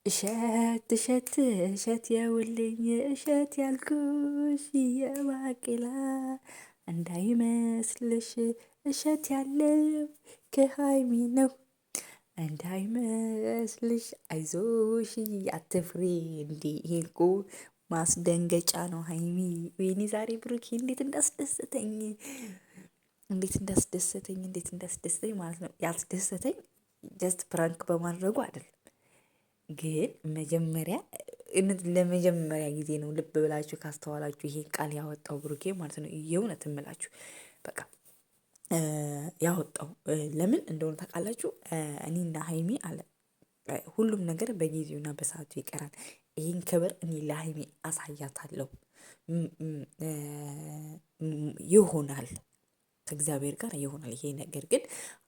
እሸት እሸት እሸት የውልኝ እሸት ያልኩሽ የባቄላ እንዳይመስልሽ እሸት ያለው ከሀይሚ ነው። እንዳይመስልሽ አይዞሽ አትፍሪ። እንዲህ ይሄ እኮ ማስደንገጫ ነው። ሀይሚ ወይኔ ዛሬ ብሩኬ እንዴት እንዳስደሰተኝ እንዴት እንዳስደሰተኝ ማለት ነው። ያስደሰተኝ ጀስት ፕራንክ በማድረጉ አይደለም ግን መጀመሪያ ለመጀመሪያ ጊዜ ነው ልብ ብላችሁ ካስተዋላችሁ ይሄን ቃል ያወጣው ብሩኬ ማለት ነው። የእውነት እምላችሁ በቃ ያወጣው ለምን እንደሆነ ታውቃላችሁ? እኔና ሀይሚ አለ ሁሉም ነገር በጊዜውና በሰዓቱ ይቀራል። ይህን ክብር እኔ ለሀይሚ አሳያታለሁ ይሆናል ከእግዚአብሔር ጋር ይሆናል። ይሄ ነገር ግን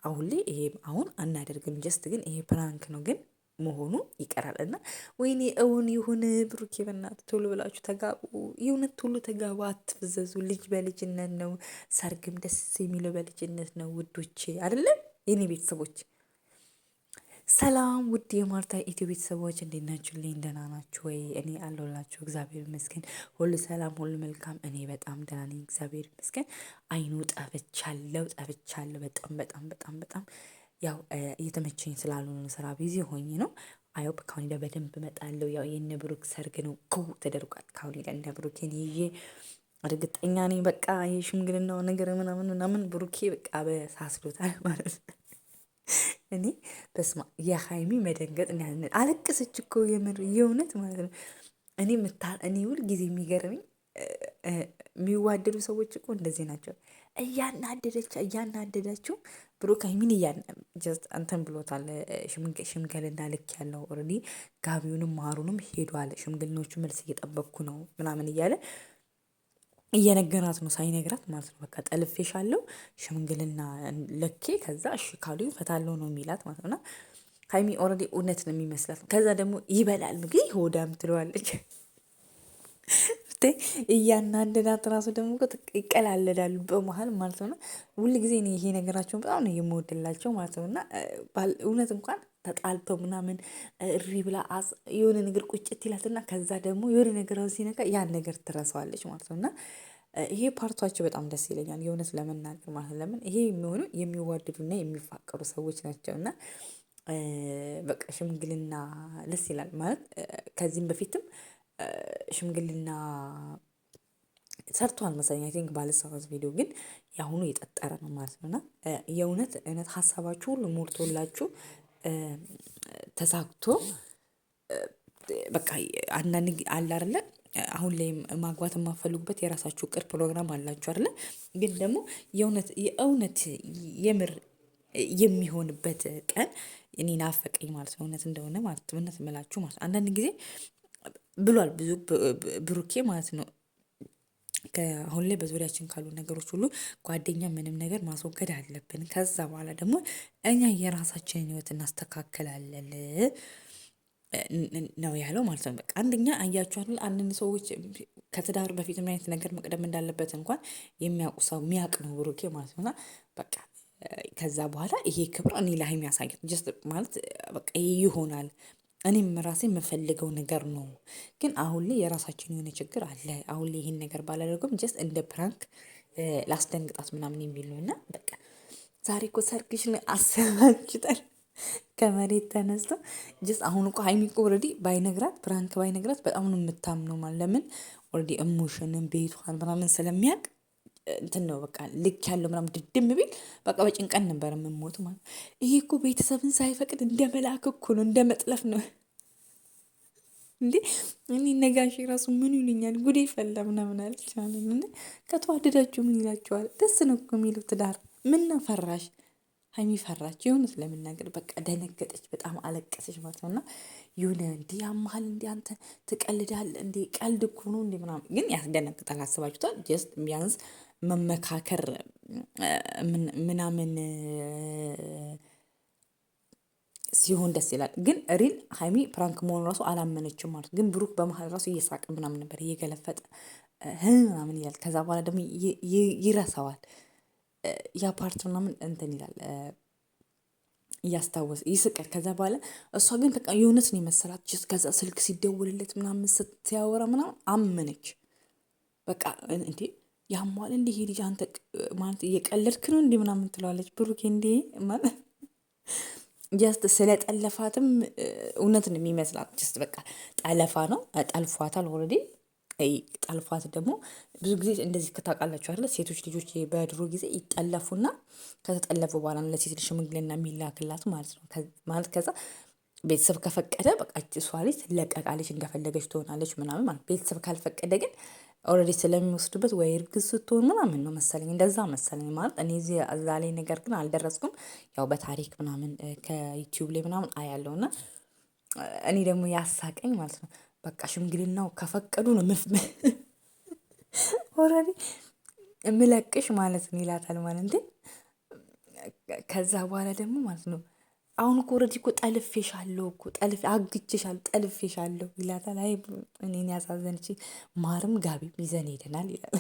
አሁን ላይ ይሄ አሁን አናደርግም። ጀስት ግን ይሄ ፕራንክ ነው ግን መሆኑ ይቀራል እና ወይኔ እውን ይሁን ብሩኬ በእናትህ ቶሎ ብላችሁ ተጋቡ። የእውነት ቶሎ ተጋቡ፣ አትፍዘዙ። ልጅ በልጅነት ነው፣ ሰርግም ደስ የሚለው በልጅነት ነው ውዶቼ፣ አይደለም የኔ ቤተሰቦች። ሰላም ውድ የማርታ ኢትዮ ቤተሰቦች እንዴት ናችሁልኝ? ደህና ናችሁ ወይ? እኔ አለሁላችሁ እግዚአብሔር ይመስገን፣ ሁሉ ሰላም፣ ሁሉ መልካም። እኔ በጣም ደህና ነኝ እግዚአብሔር ይመስገን። አይኑ ጠፍቻለሁ በጣም በጣም በጣም በጣም ያው እየተመቸኝ ስላልሆነ ስራ ቢዚ ሆኜ ነው። አይሆፕ ካሁን ሄዳ በደንብ እመጣለሁ። ያው የእነ ብሩክ ሰርግ ነው ኩ ተደርጓል። ካሁን ሄዳ እነ ብሩኬን ይዤ እርግጠኛ ነኝ በቃ የሽምግልናው ነገር ምናምን ምናምን ብሩኬ በቃ በሳስሎታል ማለት ነው። እኔ በስማ የሀይሚ መደንገጥ እናያለን። አለቀሰች እኮ የምር የእውነት ማለት ነው። እኔ ሁል ጊዜ የሚገርመኝ የሚዋደዱ ሰዎች እኮ እንደዚህ ናቸው። እያናደዳችሁ ብሩክ ሀይሚን እንትን ብሎታል። ሽምግልና ልክ ያለው ኦልሬዲ ጋቢውንም ማሩንም ሄዷል። ሽምግልኖቹ መልስ እየጠበቅኩ ነው ምናምን እያለ እየነገራት ነው ሳይነግራት ማለት ነው። በቃ ጠልፌሻለሁ ሽምግልና ልኬ ከዛ እሺ ካሉኝ ፈታለሁ ነው የሚላት ማለት ነው። እና ሀይሚ ኦልሬዲ እውነት ነው የሚመስላት። ከዛ ደግሞ ይበላል ግን ሆዳም ትለዋለች። እያናደዳት ራሱ ደግሞ ይቀላለዳሉ በመሀል ማለት ነው። ሁል ጊዜ እኔ ይሄ ነገራቸውን በጣም ነው የምወድላቸው ማለት ነው። እና እውነት እንኳን ተጣልተው ምናምን እሪ ብላ የሆነ ነገር ቁጭት ይላትና ከዛ ደግሞ የሆነ ነገር ሲነካ ያን ነገር ትረሳዋለች ማለት ነው። እና ይሄ ፓርቷቸው በጣም ደስ ይለኛል የእውነት ለመናገር ማለት ነው። ለምን ይሄ የሚሆኑ የሚዋደዱና የሚፋቀሩ ሰዎች ናቸው። እና በቃ ሽምግልና ደስ ይላል ማለት ከዚህም በፊትም ሽምግልና ሰርቷል መሰለኝ። አይ ቲንክ ባልሳሳት ቪዲዮ ግን የአሁኑ የጠጠረ ነው ማለት ነው። እና የእውነት ሀሳባችሁ ሁሉ ሞልቶላችሁ ተሳክቶ በቃ አንዳንድ አለ አይደለ አሁን ላይ ማግባት የማፈልጉበት የራሳችሁ ቅር ፕሮግራም አላችሁ አይደለ? ግን ደግሞ የእውነት የምር የሚሆንበት ቀን እኔ ናፈቀኝ ማለት ነው። እውነት እንደሆነ ማለት እውነት እምላችሁ ማለት ነው። አንዳንድ ጊዜ ብሏል ብዙ ብሩኬ ማለት ነው። አሁን ላይ በዙሪያችን ካሉ ነገሮች ሁሉ ጓደኛ ምንም ነገር ማስወገድ አለብን። ከዛ በኋላ ደግሞ እኛ የራሳችንን ህይወት እናስተካክላለን ነው ያለው ማለት ነው። በቃ አንደኛ አያችኋል አንዳንድ ሰዎች ከትዳር በፊት ምን አይነት ነገር መቅደም እንዳለበት እንኳን የሚያውቁ ሰው የሚያውቅ ነው ብሩኬ ማለት ነው። እና በቃ ከዛ በኋላ ይሄ ክብር እኔ ለሀይሚ ያሳያት ጀስት ማለት በቃ ይሄ ይሆናል። እኔም ራሴ የምፈልገው ነገር ነው። ግን አሁን ላይ የራሳችን የሆነ ችግር አለ። አሁን ላይ ይሄን ነገር ባላደርገውም ጀስት እንደ ፕራንክ ላስደንግጣት ምናምን የሚል ነው። እና በቃ ዛሬ እኮ ሰርግሽን አሰባችሁታል። ከመሬት ተነስቶ ጀስት አሁን እኮ ሀይሚ እኮ ኦልሬዲ ባይነግራት ፕራንክ ባይነግራት በጣም ነው የምታምነው ማለት ለምን ኦልሬዲ እሞሽንን ቤቷን ምናምን ስለሚያውቅ እንትን ነው በቃ ልክ ያለው ምናምን ድድም ቢል በቃ በጭንቀት ነበር የምሞት ማለት። ይሄ እኮ ቤተሰብን ሳይፈቅድ እንደ መልአክ እኮ ነው፣ እንደ መጥለፍ ነው እንዴ። እኔ ነጋሽ ራሱ ምን ይሉኛል ጉዴ ፈላ ምናምን አለች ማለት ነው። ከተዋደዳችሁ ምን ይላችኋል? ደስ ነው እኮ የሚሉት ትዳር። ምን ነው ፈራሽ? ሀይሚ ፈራች የሆነ ስለምናገር በቃ ደነገጠች፣ በጣም አለቀሰች ማለት ነው። እና የሆነ እንዲህ ያመሃል እንዲህ አንተ ትቀልዳለህ እንዲህ ቀልድ እኮ ነው እንዲህ ምናምን ግን ያስደነግጣል። አስባችሁታል? ጀስት ቢያንስ መመካከር ምናምን ሲሆን ደስ ይላል። ግን ሪል ሀይሚ ፕራንክ መሆኑ ራሱ አላመነችም ማለት ግን ብሩክ በመሀል ራሱ እየሳቀ ምናምን ነበር እየገለፈጠ ምናምን ይላል። ከዛ በኋላ ደግሞ ይረሳዋል ያ ፓርት ምናምን እንትን ይላል እያስታወሰ ይስቃል። ከዛ በኋላ እሷ ግን በቃ የእውነት ነው የመሰላት። ከዛ ስልክ ሲደውልለት ምናምን ሲያወራ ምናምን አመነች። በቃ እንዴ ያሟል እንዲህ ይሄ ልጅ አንተ ማለት እየቀለድክ ነው እንዲህ ምናምን ትለዋለች። ብሩኬ እንዴ ማለት ጀስት ስለ ጠለፋትም እውነት ነው የሚመስላት። ጀስት በቃ ጠለፋ ነው፣ ጠልፏታል ኦልሬዲ። ጠልፏት ደግሞ ብዙ ጊዜ እንደዚህ ታውቃላችሁ አይደለ? ሴቶች ልጆች በድሮ ጊዜ ይጠለፉና ከተጠለፉ በኋላ ለሴት ልጅ ሽምግልና የሚላክላት ማለት ነው። ማለት ከዛ ቤተሰብ ከፈቀደ በቃ እሷ ልጅ ትለቀቃለች፣ እንደፈለገች ትሆናለች ምናምን ማለት። ቤተሰብ ካልፈቀደ ግን ኦልሬዲ ስለሚወስዱበት ወይ እርግዝ ስትሆን ምናምን ነው መሰለኝ፣ እንደዛ መሰለኝ ማለት። እኔ እዛ ላይ ነገር ግን አልደረስኩም። ያው በታሪክ ምናምን ከዩቲዩብ ላይ ምናምን አያለው እና እኔ ደግሞ ያሳቀኝ ማለት ነው በቃ ሽምግልናው ከፈቀዱ ነው ኦልሬዲ እምለቅሽ ማለት ነው ይላታል ማለት እንዴ። ከዛ በኋላ ደግሞ ማለት ነው አሁን እኮ ኦልሬዲ እኮ ጠልፌሻለሁ እኮ አግቼሻለሁ ጠልፌሻለሁ ይላታል። አይ እኔን ያሳዘነች ማርም ጋቢ ይዘን ሄደናል ይላል።